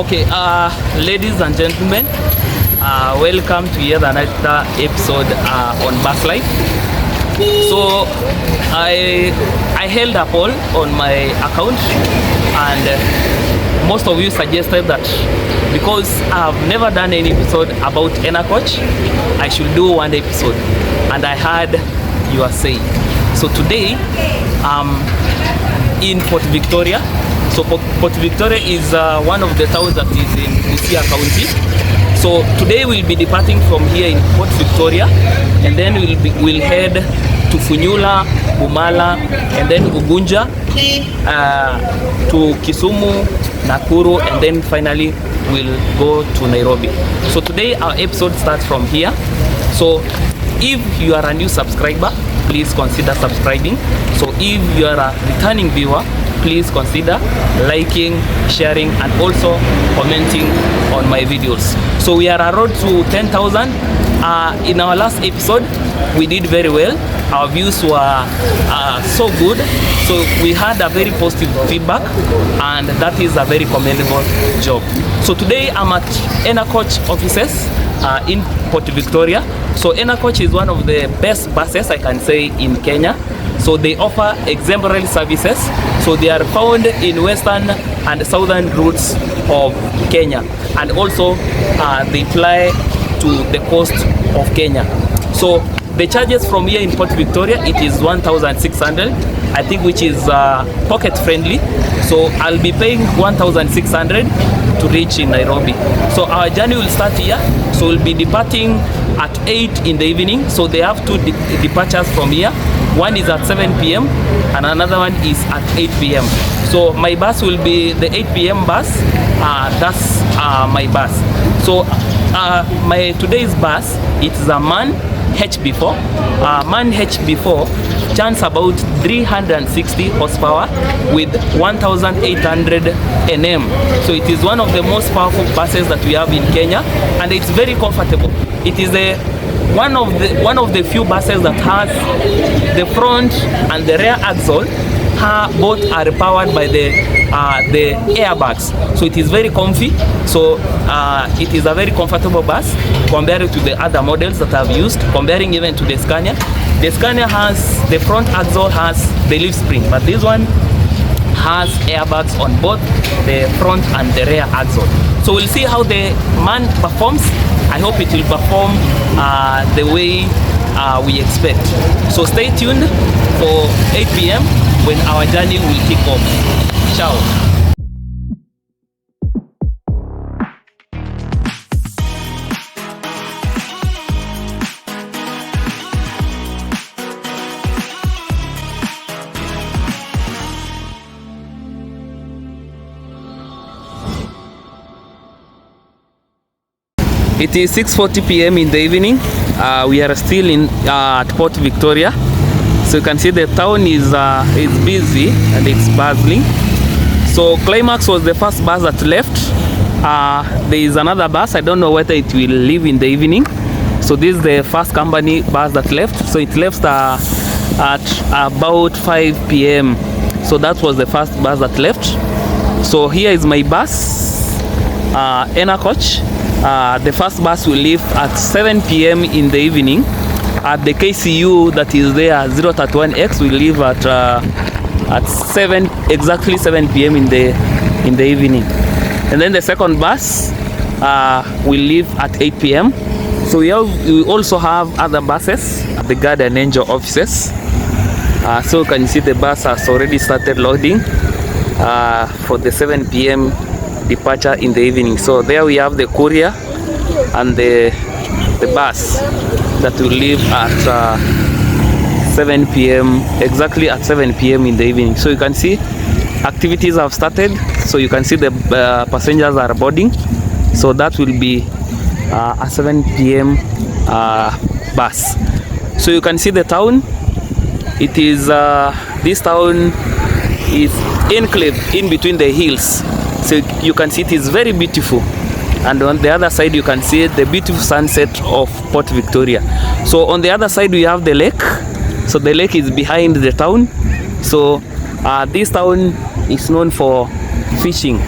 Okay, ladies and gentlemen, welcome to yet another episode on Bus Life. So I held a poll on my account, and most of you suggested that because I've never done any episode about Ena Coach, I should do one episode, and I had your say. So today I'm in Port Victoria. So Port Victoria is one of the towns that is in Busia County. So today we'll be departing from here in Port Victoria, and then we'll head to Funula, Bumala, and then Ugunja, to Kisumu, Nakuru, and then finally we'll go to Nairobi. So today our episode starts from here. So if you are a new subscriber, please consider subscribing. So if you are a returning viewer, please consider liking, sharing, and also commenting on my videos. So we are on road to 10,000. In our last episode, we did very well. Our views were so good. So we had a very positive feedback, and that is a very commendable job. So today I'm at Ena Coach offices in Port Victoria. So Ena Coach is one of the best buses, I can say, in Kenya. So they offer exemplary services. So they are found in western and southern routes of Kenya, and also they fly to the coast of Kenya. So the charges from here in Port Victoria, it is 1,600, I think, which is pocket friendly. So I'll be paying 1,600 to reach in Nairobi. So our journey will start here. So we'll be departing at 8 in the evening. So they have two departures from here. One is at 7 p.m. and another one is at 8 p.m. So my bus will be the 8 p.m. bus. That's my bus. So my today's bus, it's a MAN HB4. MAN HB4 churns about 360 horsepower with 1,800 Nm. So it is one of the most powerful buses that we have in Kenya, and it's very comfortable. It is one of the few buses that has the front and the rear axle. Both are powered by the airbags, so it is very comfy. So it is a very comfortable bus compared to the other models that I've used, comparing even to the Scania. The Scania has the front axle has the leaf spring, but this one has airbags on both the front and the rear axle. So we'll see how the MAN performs. I hope it will perform the way we expect. So stay tuned for 8 p.m. when our journey will kick off. Ciao. It is 6:40 p.m. in the evening. We are still at Port Victoria. So you can see the town is busy and it's bustling. So Climax was the first bus that left. There is another bus. I don't know whether it will leave in the evening. So this is the first company bus that left. So it left at about 5 p.m. So that was the first bus that left. So here is my bus, Ena Coach. The first bus will leave at 7 p.m. in the evening. At the KCU that is there, 031X, will leave at exactly 7 p.m. in the evening. And then the second bus will leave at 8 p.m. So we also have other buses at the Guardian Angel offices. So you can see the bus has already started loading for the 7 p.m. departure in the evening. So there we have the courier and the bus that will leave at 7 p.m. exactly at 7 p.m. in the evening. So you can see activities have started. So you can see the passengers are boarding. So that will be a 7 p.m. bus. So you can see the town. It is this town is enclave in between the hills. So you can see it is very beautiful. And on the other side you can see the beautiful sunset of Port Victoria. So on the other side we have the lake. So the lake is behind the town. So this town is known for fishing.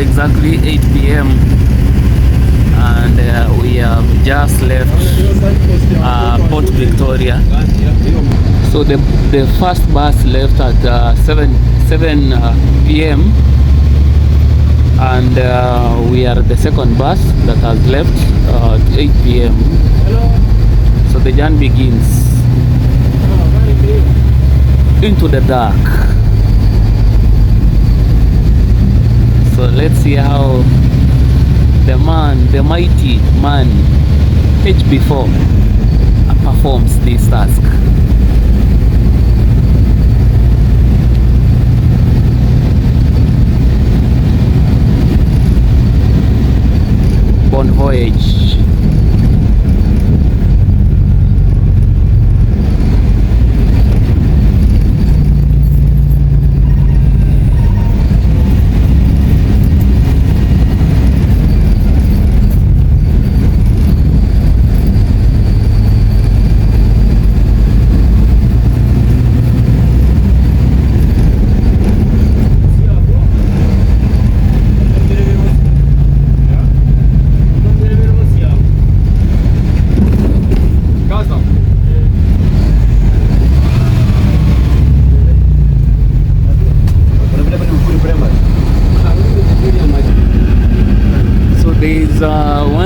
Exactly 8 p.m. and we have just left Port Victoria. So the first bus left at 7 p.m. and we are the second bus that has left at 8 p.m. So the journey begins into the dark. So let's see how the mighty MAN HB4 performs this task. Bon voyage.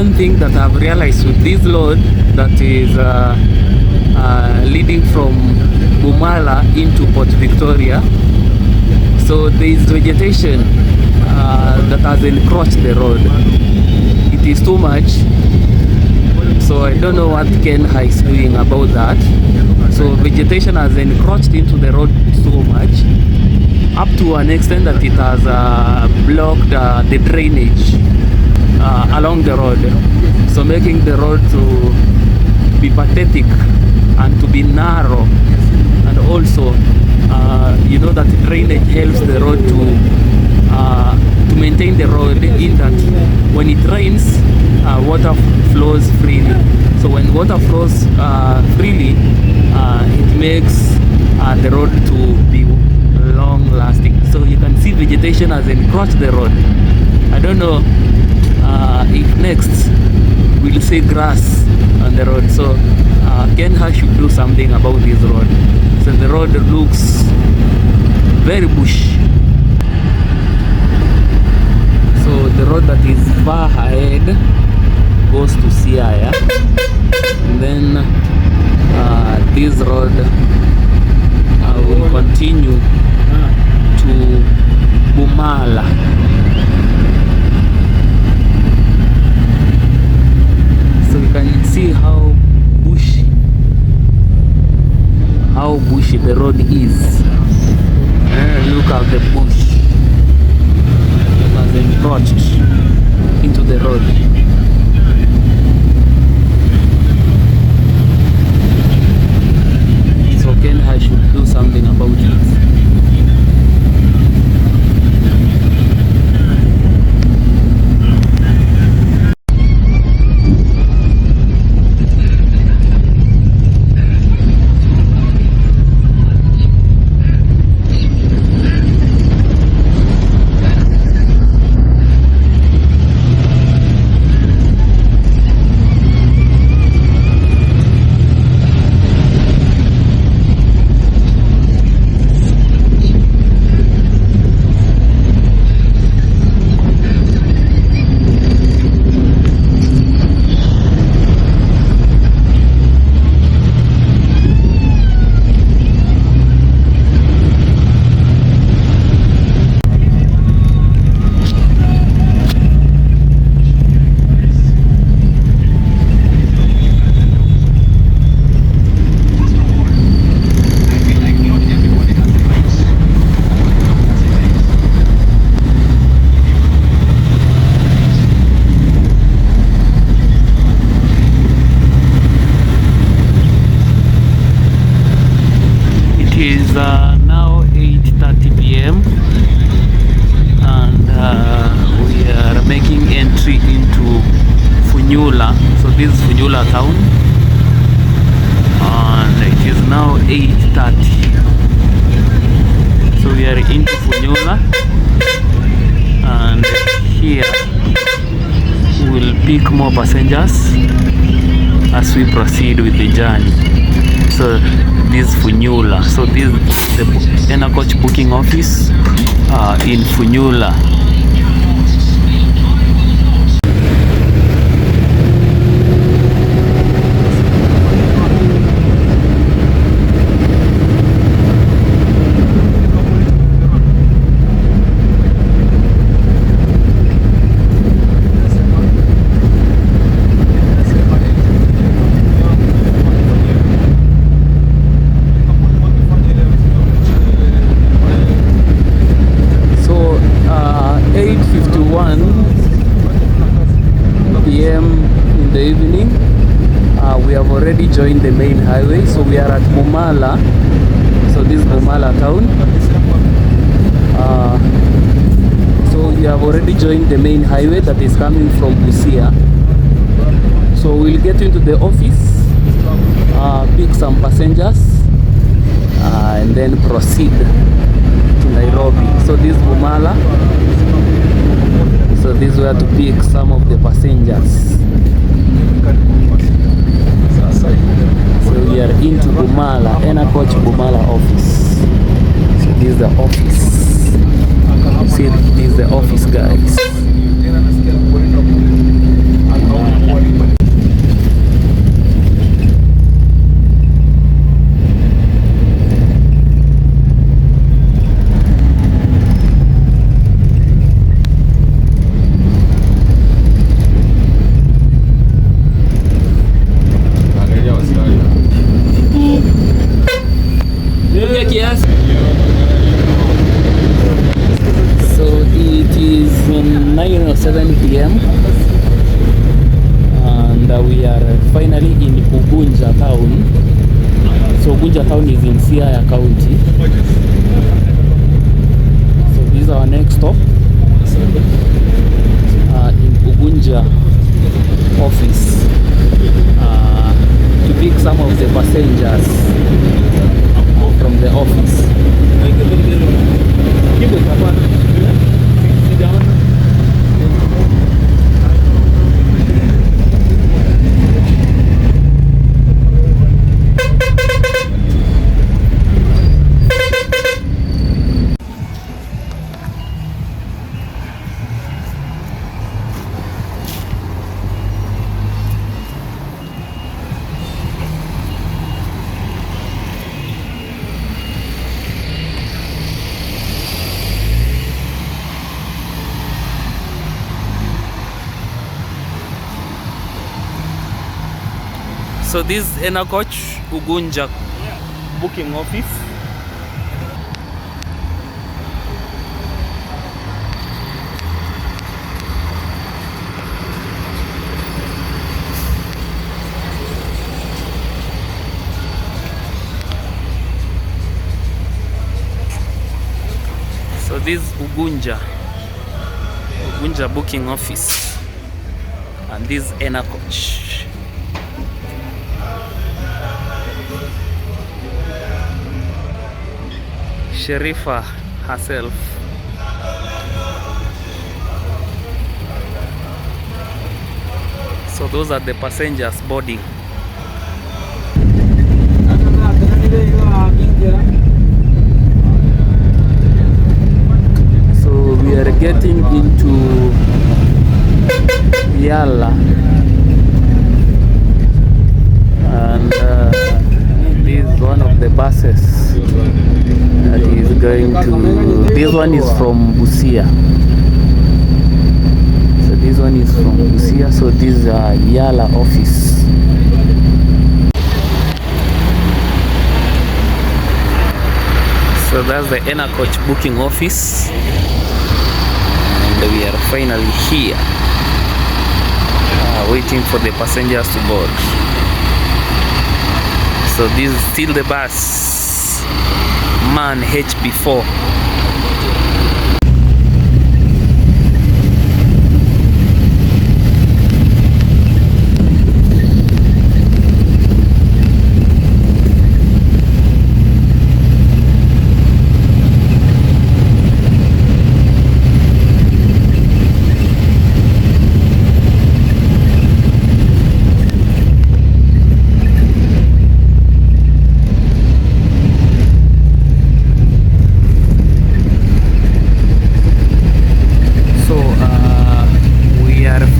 One thing that I've realized with this load that is leading from Bumala into Port Victoria, so there is vegetation that has encroached the road. It is too much, so I don't know what Kenya is doing about that. So vegetation has encroached into the road so much, up to an extent that it has blocked the drainage along the road, so making the road to be pathetic and to be narrow. And also you know that drainage helps the road to maintain the road in that when it rains water flows freely. So when water flows freely it makes the road to be long lasting. So you can see vegetation has encroached the road. I don't know if next we'll see grass on the road. So Kenya should do something about this road. So the road looks very bush. So the road that is far ahead goes to Siaya, and then this road will continue to Bumala. So you can see how bushy the road is. Look at the bush that has encroached into the road. So Kenya should do something about it. this is Funula town, and it is now 8:30. So we are into Funula, and here we will pick more passengers as we proceed with the journey. So this is Funula. So this is the Ena coach booking office in Funula. Join the main highway, so we are at Bumala. So this is Bumala town. So we have already joined the main highway that is coming from Busia. So we'll get into the office, pick some passengers, and then proceed to Nairobi. So this is Bumala. So this is where to pick some of the passengers. So we are into Bumala, Ena coach Bumala office. So this is the office. See, this is the office, guys. So it is 9:07 p.m. and we are finally in Ugunja town. So Ugunja town is in Siaya County. So this is our next stop in Ugunja office to pick some of the passengers from the office. Sit down. So this is Ena coach Ugunja booking office. So this is Ugunja booking office, and this is Ena coach. Sherifa herself. So those are the passengers boarding. So we are getting into Yala, and this is one of the buses that is going to. This one is from Busia. So this one is from Busia. So this is Yala office. So that's the Ena coach booking office, and we are finally here, waiting for the passengers to board. So this is still the bus, MAN HB4.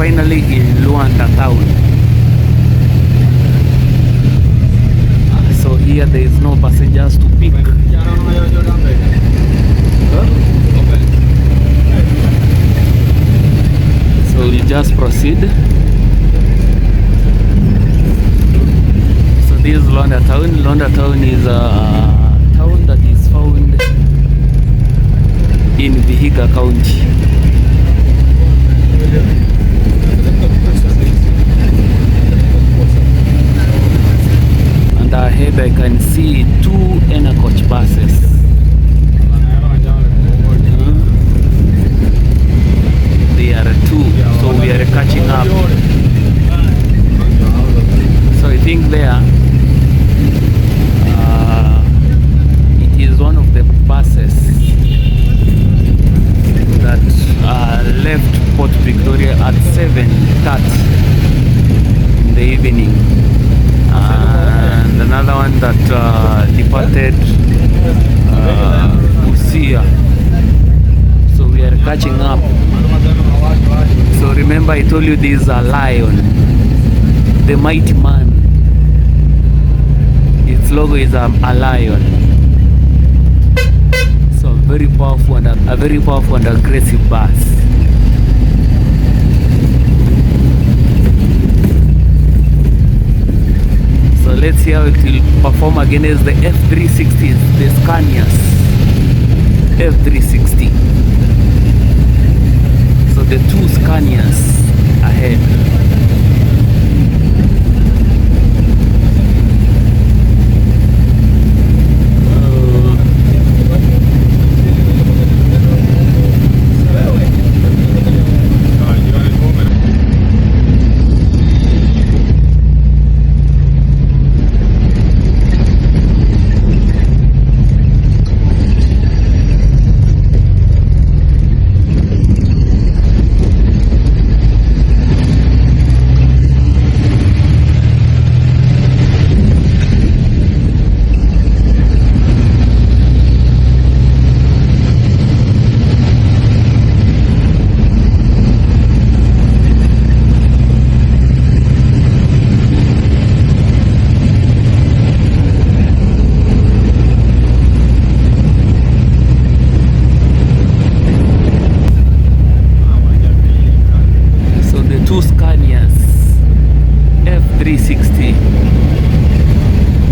finally in Luanda town. So here there is no passengers to pick. So we'll just proceed. So this is Luanda town. Luanda town is a town that is found in Vihiga County. And ahead I can see 2 Ena coach buses. They are 2, so we are catching up. So I think there it is one of the buses that left Port Victoria at 7:30 in the evening, and another one that departed Busia. So we are catching up. So remember I told you this is a lion, the mighty man. Its logo is a lion. So a very powerful and aggressive bus. So let's see how it will perform against the F360s, the Scanias F360. So the 2 Scanias ahead.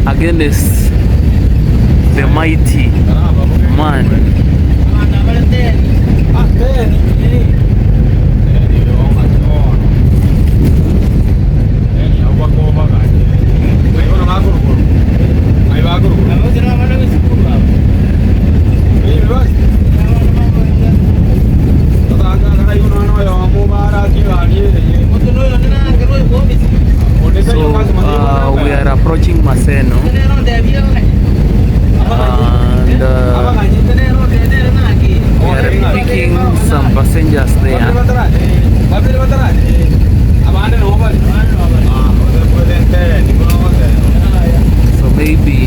Against the mighty man. So we are approaching Maseno, and we are picking some passengers there. So maybe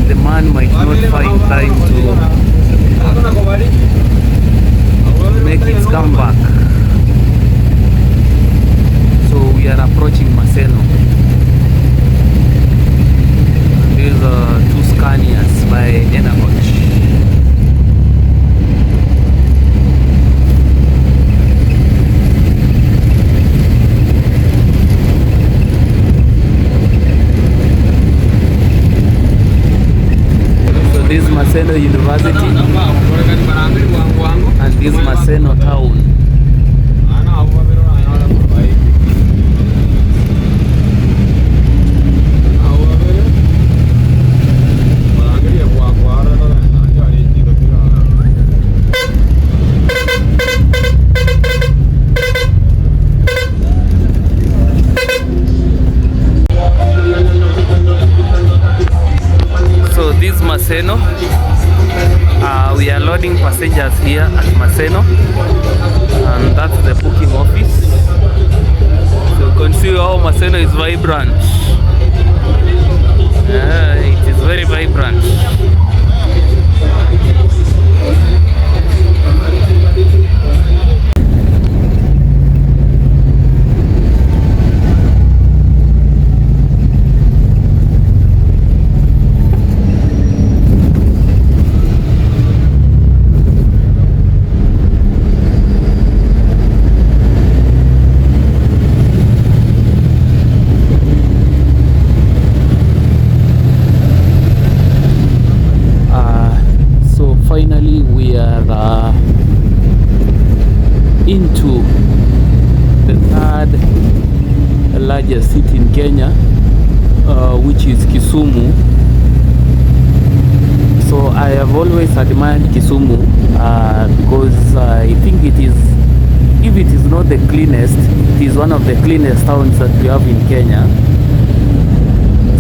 the man might not find time to make its comeback. So we are approaching Maseno. These are 2 Scanias by Ena coach. So this is Maseno University and this Maseno town. So this Maseno, we are loading passengers here at Maseno, and that's the booking office. So you can see how Maseno is vibrant. It is very vibrant. into the third largest city in Kenya, which is Kisumu. So I have always admired Kisumu because I think it is, if it is not the cleanest, it is one of the cleanest towns that we have in Kenya.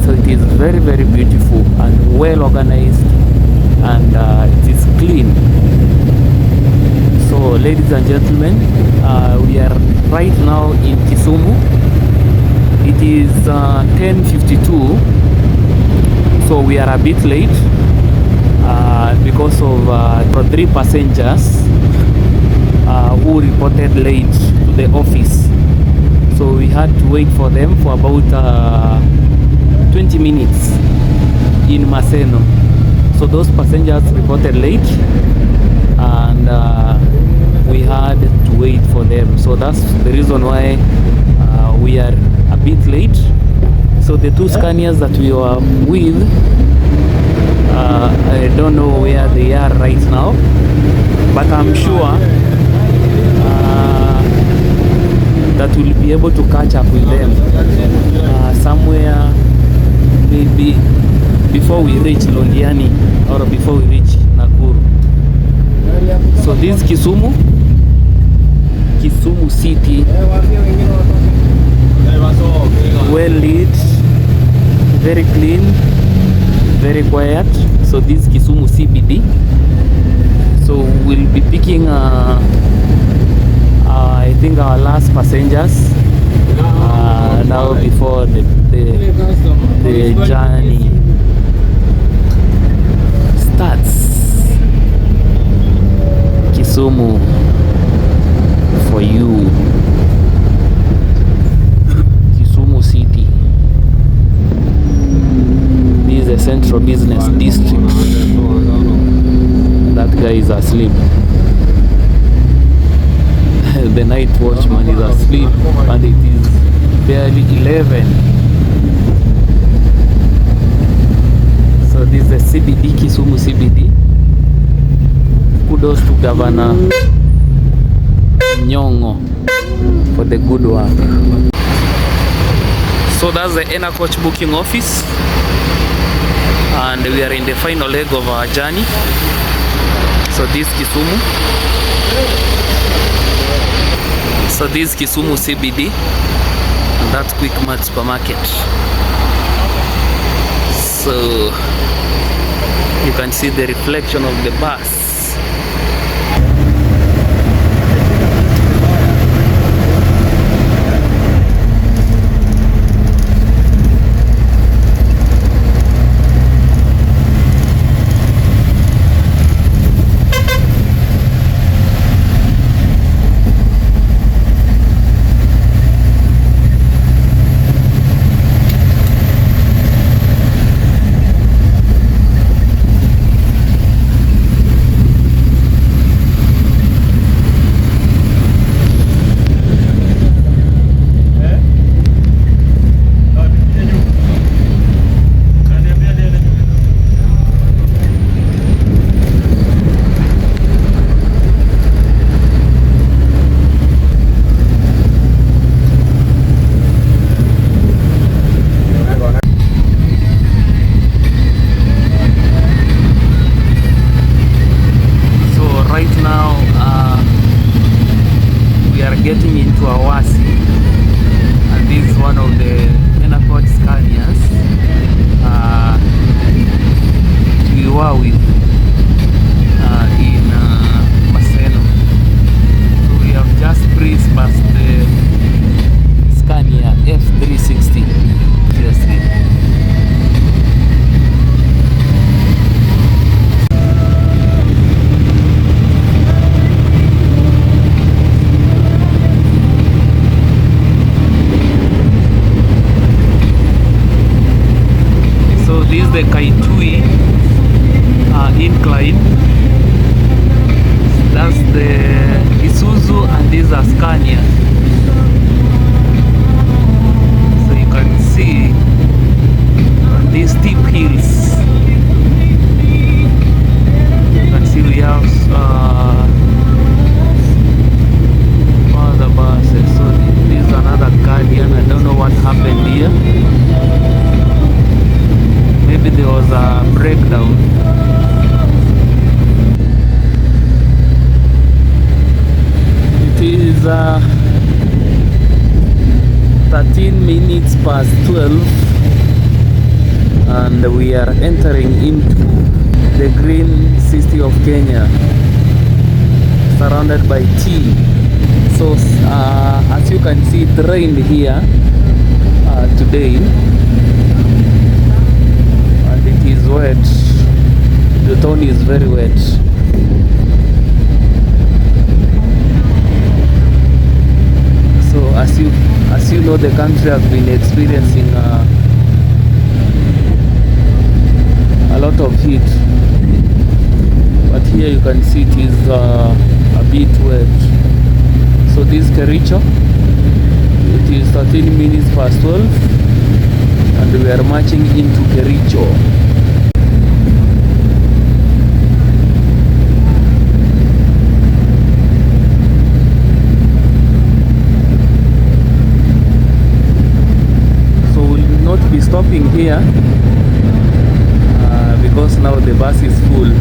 So it is very, very beautiful and well organized, and it is clean. So ladies and gentlemen, we are right now in Kisumu. It is 10:52, so we are a bit late because of 3 passengers who reported late to the office. So we had to wait for them for about 20 minutes in Maseno. So those passengers reported late, and we had to wait for them. So that's the reason why we are a bit late. So the 2 Scanias that we were with, I don't know where they are right now, but I'm sure that we'll be able to catch up with them somewhere, maybe before we reach Londiani or before we reach Nakuru. So this is Kisumu city, well lit, very clean, very quiet. So this is Kisumu CBD. So we'll be picking I think our last passengers now before the journey starts. Kisumu for you. Kisumu city. This is a central business district. That guy is asleep. The night watchman is asleep, and it is barely 11. So this is the CBD, Kisumu CBD. Kudos to Governor Nyong'o for the good work. So that's the Ena coach booking office, and we are in the final leg of our journey. So this Kisumu. So this Kisumu CBD, and that's Quick Mart supermarket. So you can see the reflection of the bus. Getting into Awasi, and this is one of the Ena Scanias we were with in Maseno. So we have just breezed past the Scania F360. This is the Kaitui incline. That's the Isuzu, and these are Scania. So you can see these steep hills. You can see we have there was a breakdown. It is 13 minutes past 12 and we are entering into the green city of Kenya, surrounded by tea. So as you can see, it rained here today and it is wet. The town is very wet. So as you know, the country has been experiencing a lot of heat, but here you can see it is a bit wet. So this Kericho, it is 13 minutes past 12 and we are marching into Kericho. So we will not be stopping here because now the bus is full.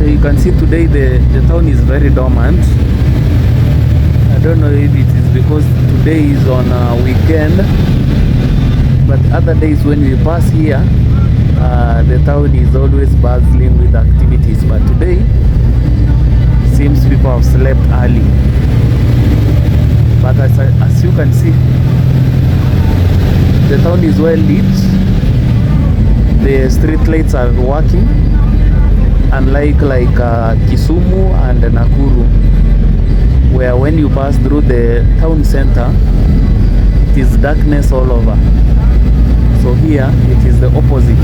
You can see today the town is very dormant. I don't know if it is because today is on a weekend, but other days when we pass here, the town is always bustling with activities. But today, seems people have slept early. But as you can see, the town is well lit. The street lights are working. Unlike Kisumu and Nakuru, where when you pass through the town center, it is darkness all over. So here it is the opposite.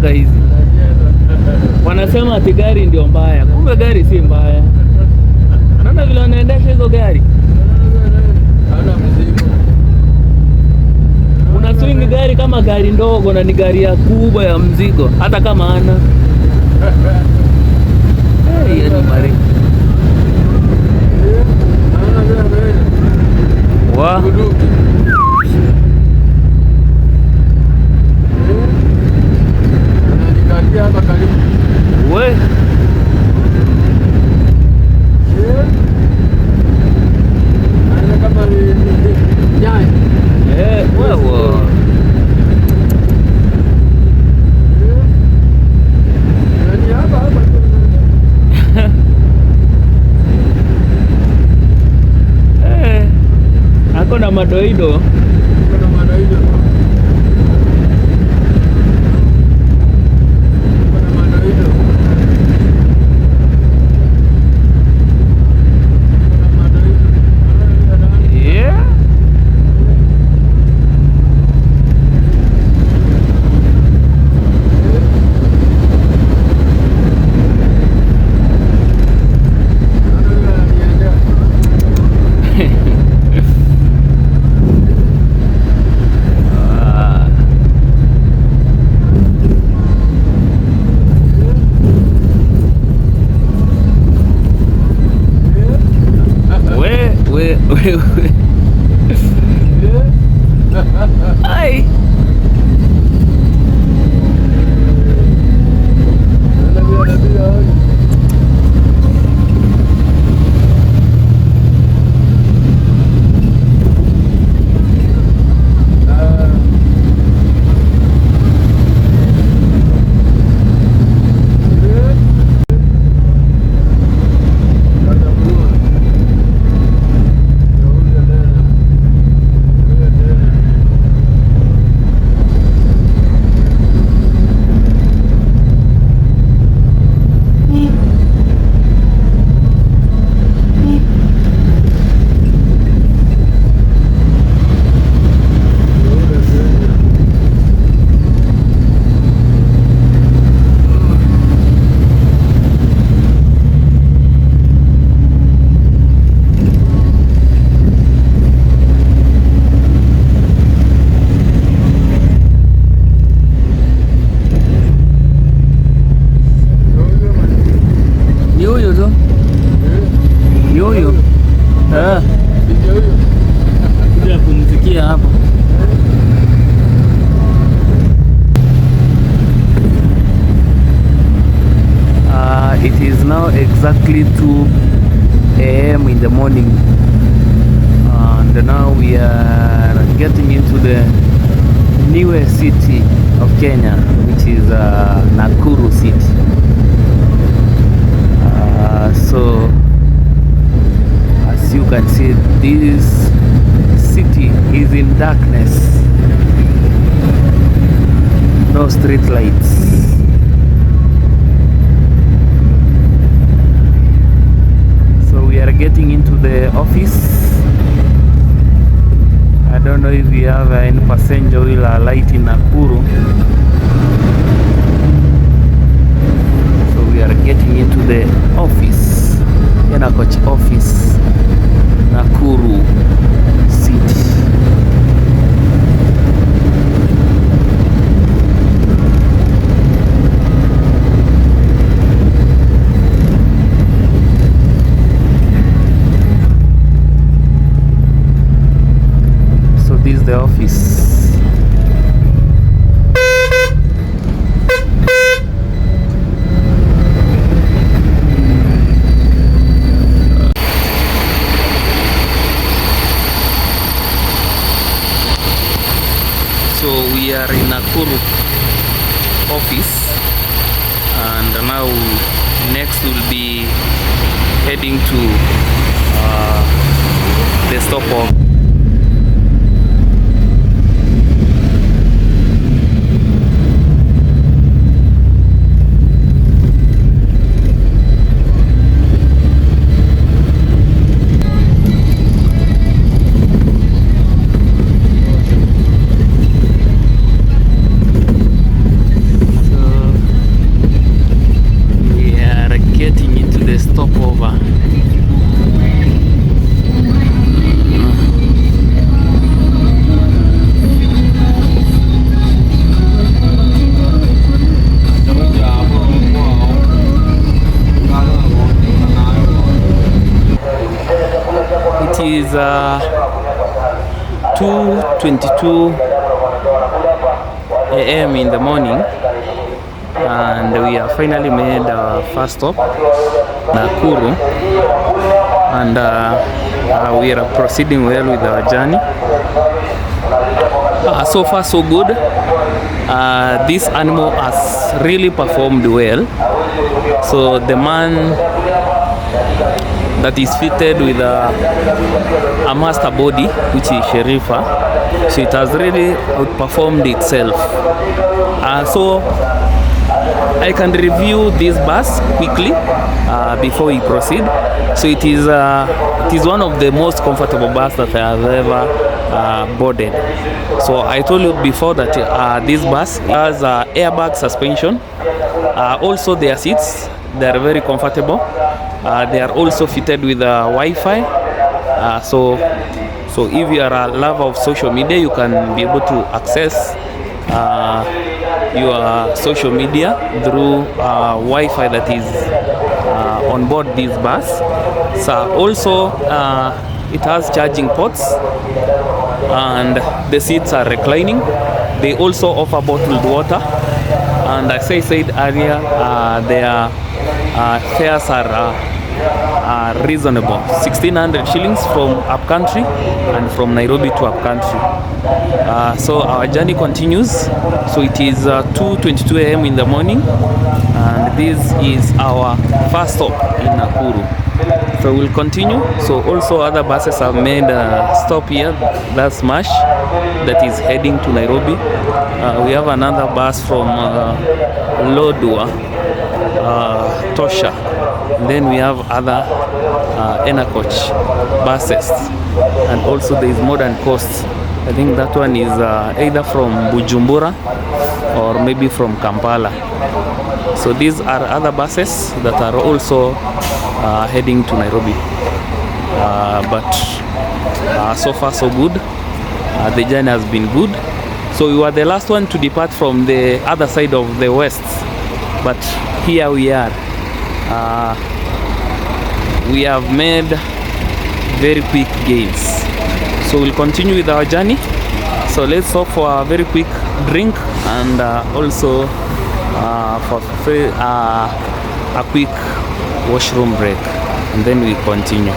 mpaka hizi. Wanasema ati gari ndio mbaya, kumbe gari si mbaya. Naona vile wanaendesha hizo gari. Una swing gari kama gari ndogo na ni gari ya kubwa ya mzigo, hata kama ana. Hey, ni mari. Wa. We. Wewe. Ako na madoido. Ai. Kuja kumsikia hapo. It is now exactly 2 a.m. in the morning, and now we are getting into the newest city of Kenya, which is Nakuru city. So as you can see, this city is in darkness, no street lights. So we are getting into the office. I don't know if we have any passenger will alight in Nakuru. So we are getting into the office, Ena Coach office, Nakuru city. So this is the office. So we are in Nakuru office, and now next we'll be heading to the stopover. So is 2:22 a.m. in the morning, and we have finally made our first stop, Nakuru, and we are proceeding well with our journey. So far so good. This animal has really performed well. So the man that is fitted with a master body, which is Sherifa, so it has really outperformed itself. So I can review this bus quickly before we proceed. So it is one of the most comfortable bus that I have ever boarded. So I told you before that this bus has airbag suspension. Also their seats, they are very comfortable. They are also fitted with Wi-Fi. So if you are a lover of social media, you can be able to access your social media through Wi-Fi that is on board this bus. So also it has charging ports, and the seats are reclining. They also offer bottled water, and as I said earlier, their fares are reasonable, 1600 shillings from upcountry and from Nairobi to upcountry. So our journey continues. So it is 2:22 a.m. in the morning, and this is our first stop in Nakuru. So we'll continue. So also other buses have made a stop here. That's MASH that is heading to Nairobi. We have another bus from Lodwar, Tosha. Then we have other Ena coach buses, and also there is Modern Coast. I think that one is either from Bujumbura or maybe from Kampala. So these are other buses that are also heading to Nairobi. But so far so good. The journey has been good. So we were the last one to depart from the other side of the west, but here we are. We have made very quick gains. So we'll continue with our journey. So let's stop for a very quick drink, and also for a quick washroom break, and then we continue.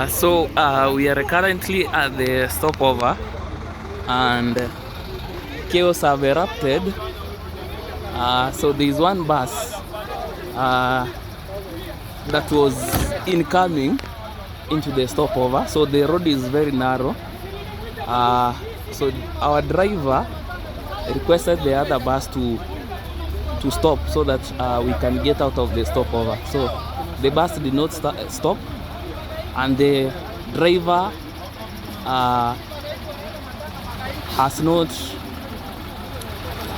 So we are currently at the stopover, and chaos have erupted. So there is one bus that was incoming into the stopover. So the road is very narrow. So our driver requested the other bus to stop so that we can get out of the stopover. So the bus did not stop, and the driver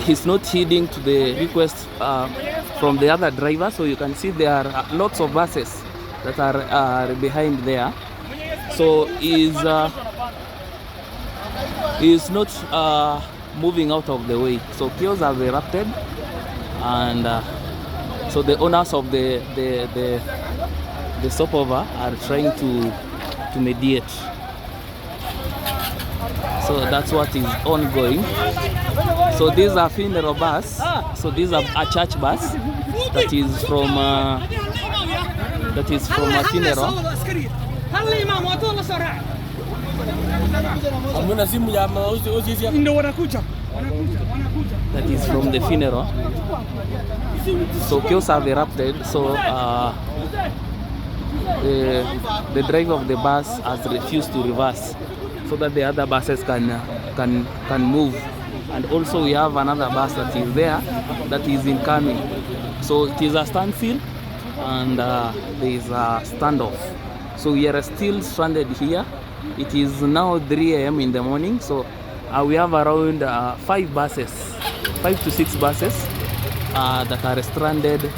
he's not heeding to the request from the other driver. So you can see there are lots of buses that are behind there. So he's not moving out of the way. So chaos have erupted, and so the owners of the stopover are trying to mediate. So that's what is ongoing. So these are funeral bus. So these are a church bus that is from a funeral. That is from the funeral. So chaos have erupted. So the driver of the bus has refused to reverse, so that the other buses can move. And also we have another bus that is there that is incoming. So it is a standstill, and there is a standoff. So we are still stranded here. It is now 3 a.m. in the morning. So we have around 5 to 6 buses that are stranded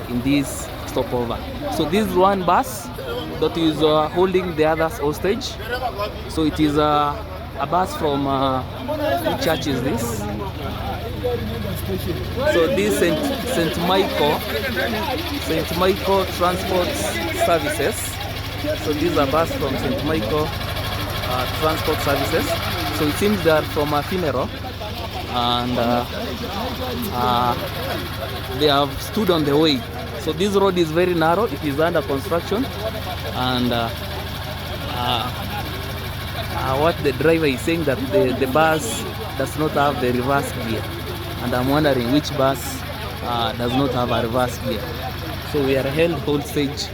in this stopover. So this is one bus that is holding the others hostage. So it is a bus from which church is this? So this St. Michael Transport Services. So this is a bus from St. Michael Transport Services. So it seems they are from a funeral, and they have stood on the way. So this road is very narrow. It is under construction, and what the driver is saying that the bus does not have the reverse gear, and I'm wondering which bus does not have a reverse gear. So we are held hostage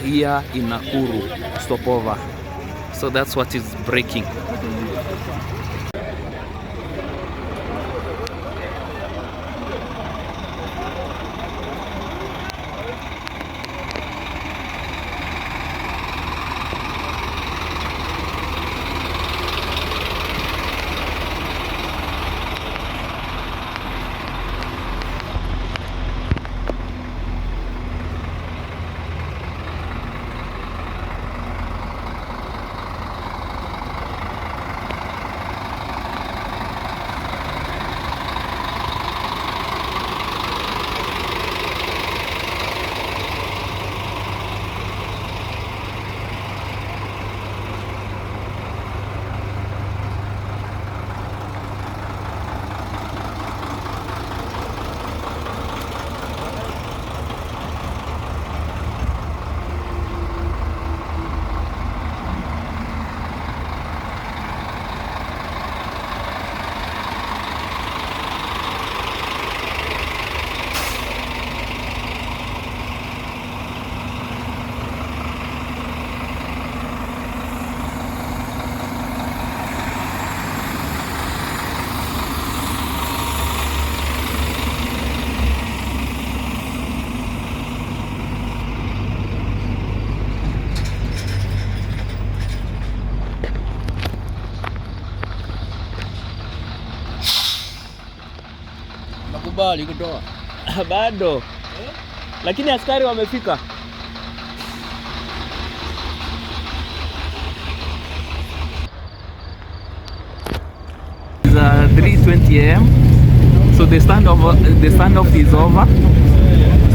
here in Nakuru stopover. So that's what is breaking. Nakubali kutoa. Bado. Lakini askari wamefika. It's 3:20 AM. So the standoff is over.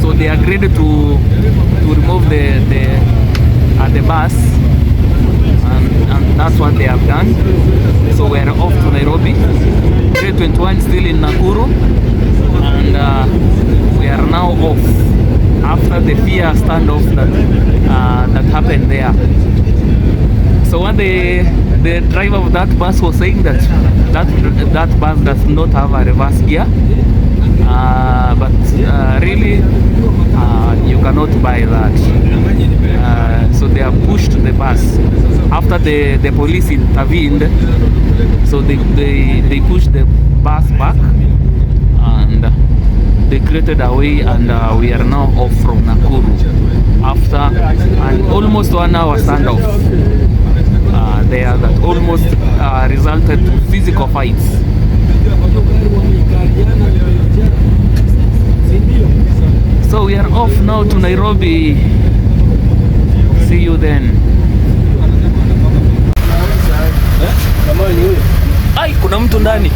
So they agreed to remove the bus, and that's what they have done. So we're off to Nairobi. 3:21 still in Nakuru, and we are now off after the fear standoff that happened there. So what the driver of that bus was saying that bus does not have a reverse gear, but really you cannot buy that. So they have pushed the bus after the police intervened. So they pushed the bus back, and they created a way, and we are now off from Nakuru after an almost 1 hour standoff there that almost resulted in physical fights. So we are off now to Nairobi. See you then. Ai, kuna mtu ndani.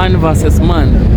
man versus man.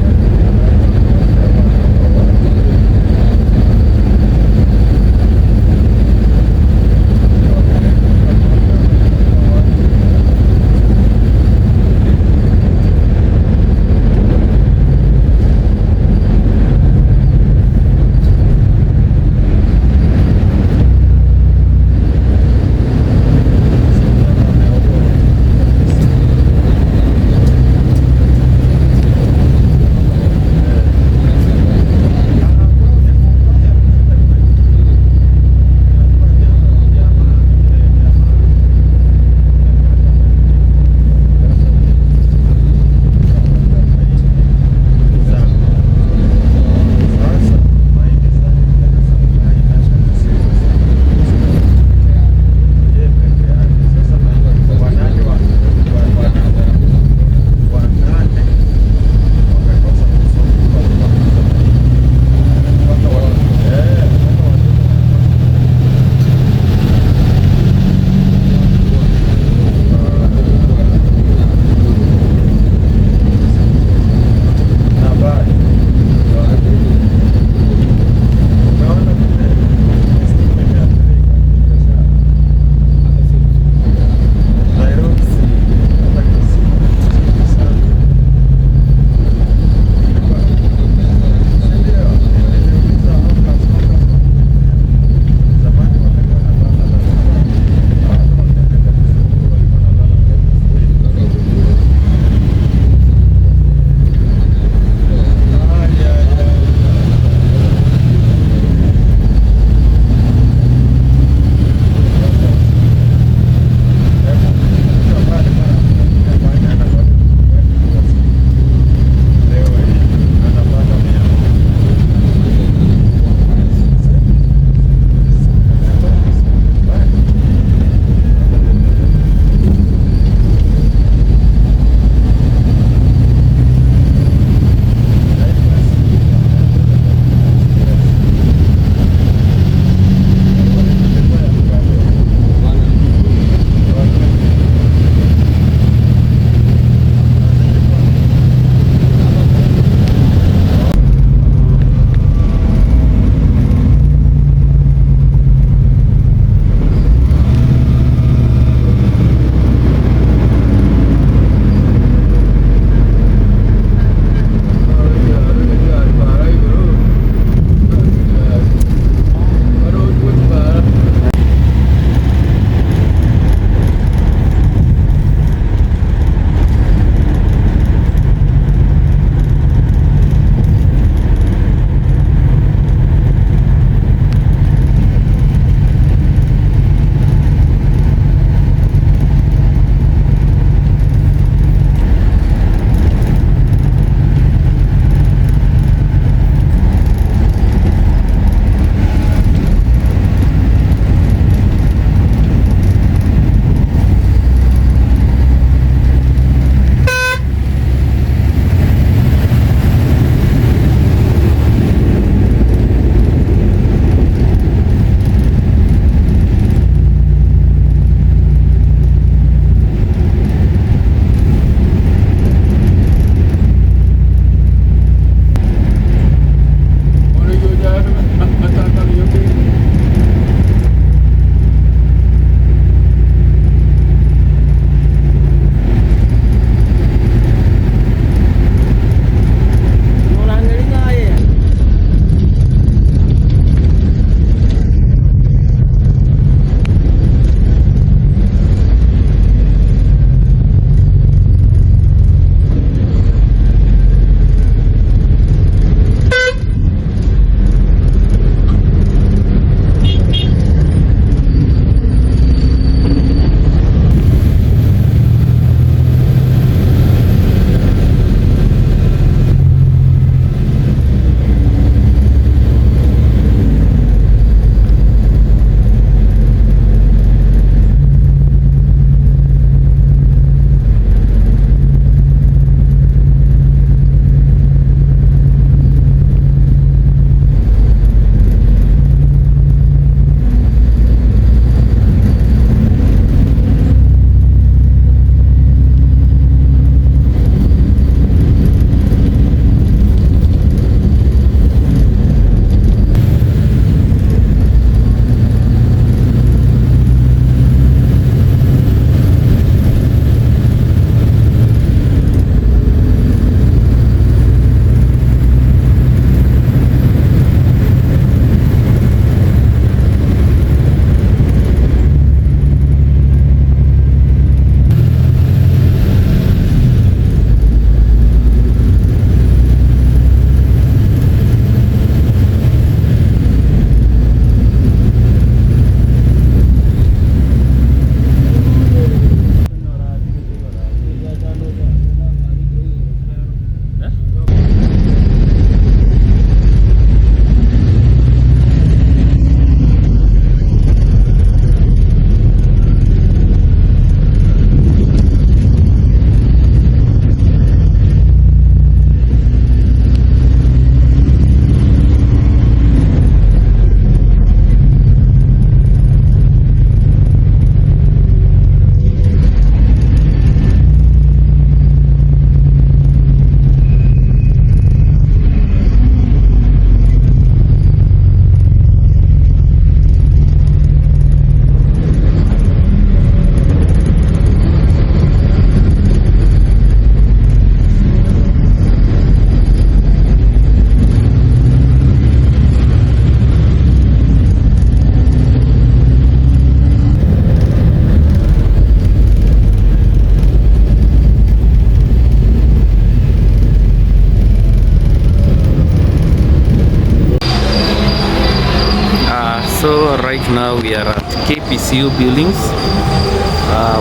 we are at KPCU buildings.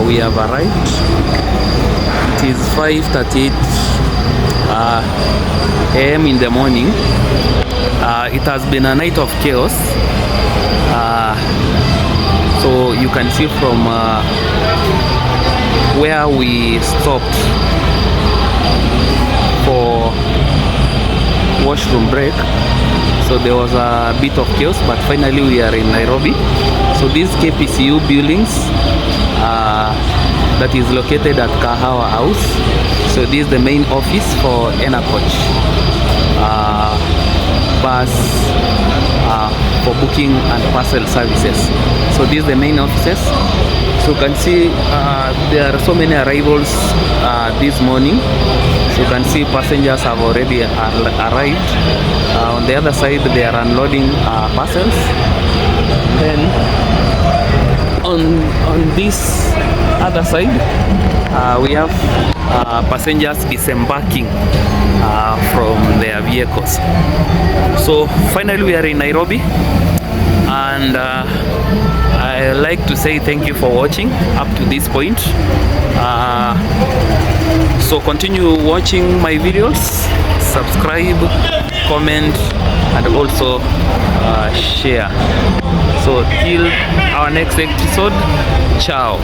We have arrived. It is 5:38 a.m. in the morning. It has been a night of chaos. So you can see from where we stopped for washroom break. So there was a bit of chaos, but finally we are in Nairobi. So these KPCU buildings that is located at Kahawa House. So this is the main office for Ena Coach bus for booking and parcel services. So this is the main offices. So you can see there are so many arrivals this morning. So you can see passengers have already arrived. On the other side they are unloading parcels. Then on this other side we have passengers disembarking from their vehicles. So finally we are in Nairobi, and I like to say thank you for watching up to this point. So continue watching my videos, subscribe, comment, and also share. So till our next episode, ciao.